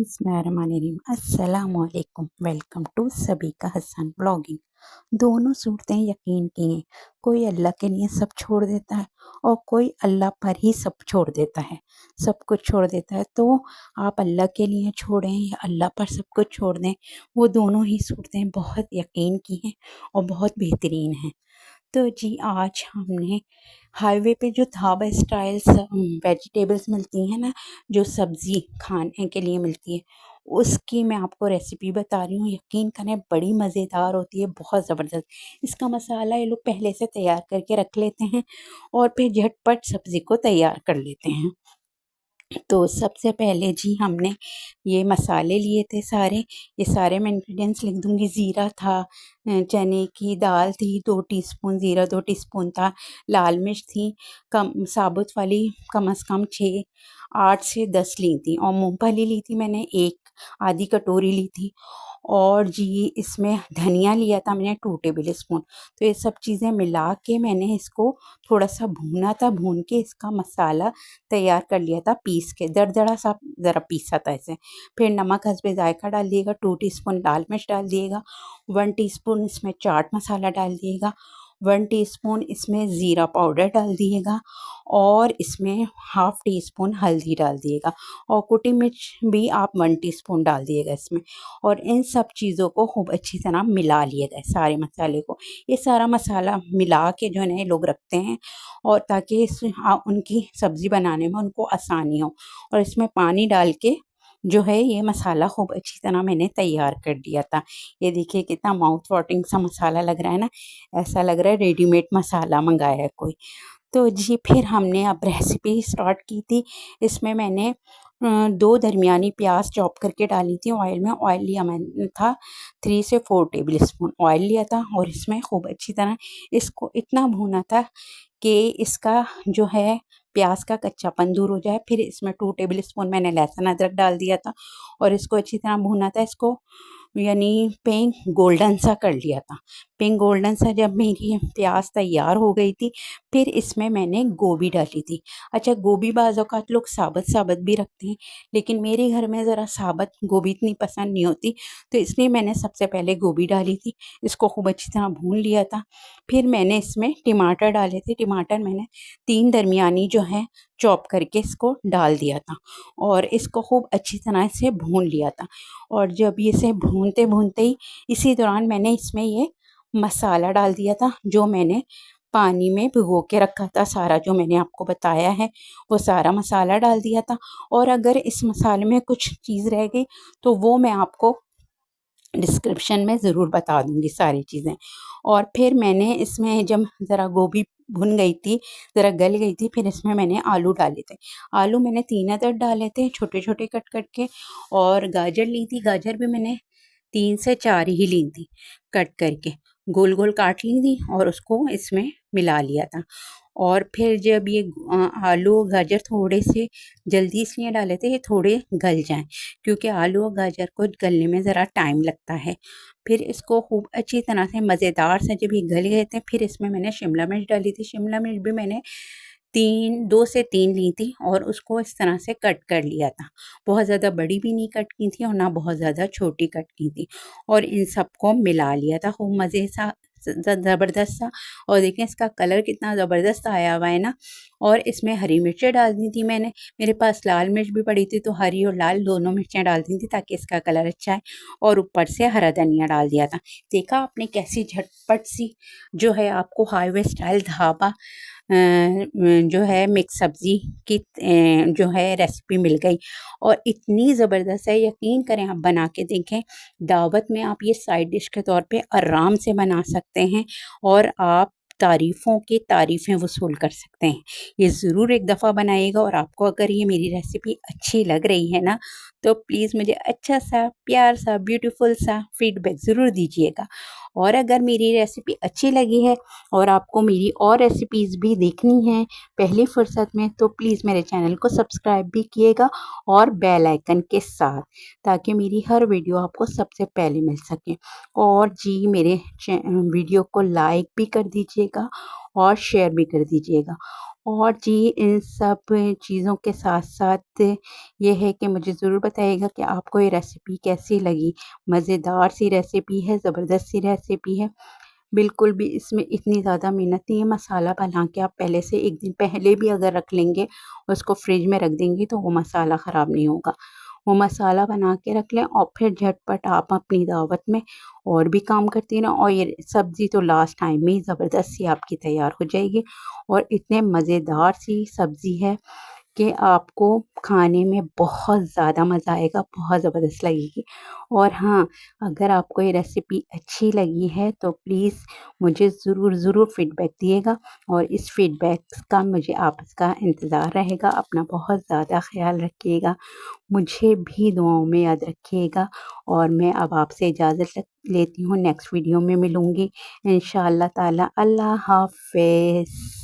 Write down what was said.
बिस्मिल्लाहिर्रहमानिर्रहीम। अस्सलामुअलैकुम। Welcome to सभी का हसन ब्लॉगिंग। दोनों सूरतें यकीन की हैं। कोई अल्लाह के लिए सब छोड़ देता है और कोई अल्लाह पर ही सब छोड़ देता है, सब कुछ छोड़ देता है। तो आप अल्लाह के लिए छोड़ें या अल्लाह पर सब कुछ छोड़ दें, वो दोनों ही सूरतें बहुत यकीन की हैं और बहुत बेहतरीन हैं। तो जी आज हमने हाईवे पे जो ढाबा स्टाइल्स वेजिटेबल्स मिलती हैं ना, जो सब्ज़ी खाने के लिए मिलती है, उसकी मैं आपको रेसिपी बता रही हूँ। यकीन करें बड़ी मज़ेदार होती है, बहुत ज़बरदस्त। इसका मसाला ये लोग पहले से तैयार करके रख लेते हैं और फिर झटपट सब्ज़ी को तैयार कर लेते हैं। तो सबसे पहले जी हमने ये मसाले लिए थे सारे, ये सारे मैं इंग्रेडिएंट्स लिख दूँगी। ज़ीरा था, चने की दाल थी 2 टीस्पून ज़ीरा, 2 टीस्पून था, लाल मिर्च थी कम साबुत वाली, कम से कम 6 8 से 10 ली थी, और मूँगफली ली थी मैंने 1 आधी कटोरी ली थी। और जी इसमें धनिया लिया था मैंने 2 टेबल स्पून। तो ये सब चीज़ें मिला के मैंने इसको थोड़ा-सा भूना था, भून के इसका मसाला तैयार कर लिया था पीस के, दरदरा सा ज़रा पीसा था इसे। फिर नमक हस्बे ज़ायक़ा डाल दिएगा, 2 टीस्पून लाल मिर्च डाल दिएगा, 1 टीस्पून इसमें चाट मसाला डाल दिएगा, 1 टीस्पून इसमें ज़ीरा पाउडर डाल दिएगा, और इसमें हाफ़ टीस्पून हल्दी डाल दिएगा, और कुटी मिर्च भी आप 1 टीस्पून डाल दिएगा इसमें। और इन सब चीज़ों को खूब अच्छी तरह मिला लिएगा, सारे मसाले को। ये सारा मसाला मिला के जो है ना ये लोग रखते हैं, और ताकि उनकी सब्ज़ी बनाने में उनको आसानी हो। और इसमें पानी डाल के जो है ये मसाला खूब अच्छी तरह मैंने तैयार कर दिया था। ये देखिए कितना माउथ वाटरिंग सा मसाला लग रहा है ना, ऐसा लग रहा है रेडीमेड मसाला मंगाया है कोई। तो जी फिर हमने अब रेसिपी स्टार्ट की थी। इसमें मैंने 2 दरमियानी प्याज चॉप करके डाली थी ऑयल में। ऑयल लिया मैंने था 3 से 4 टेबल स्पून ऑयल लिया था, और इसमें खूब अच्छी तरह इसको इतना भूना था कि इसका जो है प्याज का कच्चापन दूर हो जाए। फिर इसमें 2 टेबल स्पून मैंने लहसुन अदरक डाल दिया था, और इसको अच्छी तरह भूना था। इसको यानी पिंक गोल्डन सा कर लिया था। पिंक गोल्डन सा जब मेरी प्याज तैयार हो गई थी, फिर इसमें मैंने गोभी डाली थी। अच्छा, गोभी बाज़ औक़ात लोग साबुत-साबुत भी रखते हैं, लेकिन मेरे घर में ज़रा साबुत गोभी इतनी पसंद नहीं होती, तो इसलिए मैंने सबसे पहले गोभी डाली थी। इसको खूब अच्छी तरह भून लिया था। फिर मैंने इसमें टमाटर डाले थे। टमाटर मैंने 3 दरमियानी जो है चॉप करके इसको डाल दिया था, और इसको खूब अच्छी तरह से भून लिया था। और जब ये इसे भूनते-भूनते ही इसी दौरान मैंने इसमें ये मसाला डाल दिया था, जो मैंने पानी में भिगो के रखा था। सारा जो मैंने आपको बताया है, वो सारा मसाला डाल दिया था। और अगर इस मसाले में कुछ चीज़ रह गई, तो वो मैं आपको डिस्क्रिप्शन में ज़रूर बता दूँगी सारी चीज़ें। और फिर मैंने इसमें जब ज़रा गोभी भुन गई थी, ज़रा गल गई थी, फिर इसमें मैंने आलू डाले थे। आलू मैंने 3 अदद डाले थे, छोटे-छोटे कट के। और गाजर ली थी, गाजर भी मैंने 3 से 4 ही ली थी कट करके, गोल-गोल काट ली थी, और उसको इसमें मिला लिया था। और फिर जब ये आलू और गाजर थोड़े से जल्दी इसलिए डाले थे, ये थोड़े गल जाएँ, क्योंकि आलू और गाजर को गलने में ज़रा टाइम लगता है। फिर इसको खूब अच्छी तरह से मज़ेदार से जब ये गल गए थे, फिर इसमें मैंने शिमला मिर्च डाली थी। शिमला मिर्च भी मैंने 2 से 3 ली थी, और उसको इस तरह से कट कर लिया था। बहुत ज़्यादा बड़ी भी नहीं कट की थी, और ना बहुत ज़्यादा छोटी कट की थी। और इन सबको मिला लिया था खूब मज़े सा ज़बरदस्त सा। और देखें इसका कलर कितना ज़बरदस्त आया हुआ है ना। और इसमें हरी मिर्चें डाल दी थी मैंने। मेरे पास लाल मिर्च भी पड़ी थी, तो हरी और लाल दोनों मिर्चें डाल दी थी ताकि इसका कलर अच्छा आए। और ऊपर से हरा धनिया डाल दिया था। देखा आपने कैसी झटपट सी जो है आपको हाईवे स्टाइल ढाबा जो है मिक्स सब्ज़ी की जो है रेसिपी मिल गई, और इतनी ज़बरदस्त है, यकीन करें आप बना के देखें। दावत में आप ये साइड डिश के तौर पे आराम से बना सकते हैं, और आप तारीफ़ों की तारीफ़ें वसूल कर सकते हैं। ये ज़रूर एक दफ़ा बनाइएगा, और आपको अगर ये मेरी रेसिपी अच्छी लग रही है ना, तो प्लीज़ मुझे अच्छा सा, प्यार सा, ब्यूटीफुल सा फीडबैक ज़रूर दीजिएगा। और अगर मेरी रेसिपी अच्छी लगी है, और आपको मेरी और रेसिपीज़ भी देखनी है पहली फ़ुर्सत में, तो प्लीज़ मेरे चैनल को सब्सक्राइब भी कीजिएगा, और बेल आइकन के साथ, ताकि मेरी हर वीडियो आपको सबसे पहले मिल सके। और जी मेरे वीडियो को लाइक भी कर दीजिएगा, और शेयर भी कर दीजिएगा। और जी इन सब चीज़ों के साथ-साथ ये है कि मुझे ज़रूर बताइएगा कि आपको ये रेसिपी कैसी लगी? मज़ेदार सी रेसिपी है, ज़बरदस्त सी रेसिपी है। बिल्कुल भी इसमें इतनी ज़्यादा मेहनत नहीं है, मसाला बना के आप पहले से 1 दिन पहले भी अगर रख लेंगे, उसको फ्रिज में रख देंगे तो वो मसाला ख़राब नहीं होगा। वो मसाला बना के रख लें और फिर झटपट आप अपनी दावत में और भी काम करती रहें और ये सब्ज़ी तो लास्ट टाइम में ही ज़बरदस्त सी आपकी तैयार हो जाएगी और इतने मज़ेदार सी सब्ज़ी है कि आपको खाने में बहुत ज़्यादा मज़ा आएगा, बहुत ज़बरदस्त लगेगी। और हाँ, अगर आपको ये रेसिपी अच्छी लगी है तो प्लीज़ मुझे ज़रूर फ़ीडबैक दिएगा और इस फ़ीडबैक का मुझे आपका इंतज़ार रहेगा। अपना बहुत ज़्यादा ख़्याल रखिएगा। मुझे भी दुआओं में याद रखिएगा और मैं अब आपसे इजाज़त लेती हूँ। नेक्स्ट वीडियो में मिलूँगी इंशाअल्लाह ताला। अल्लाह हाफ़िज़।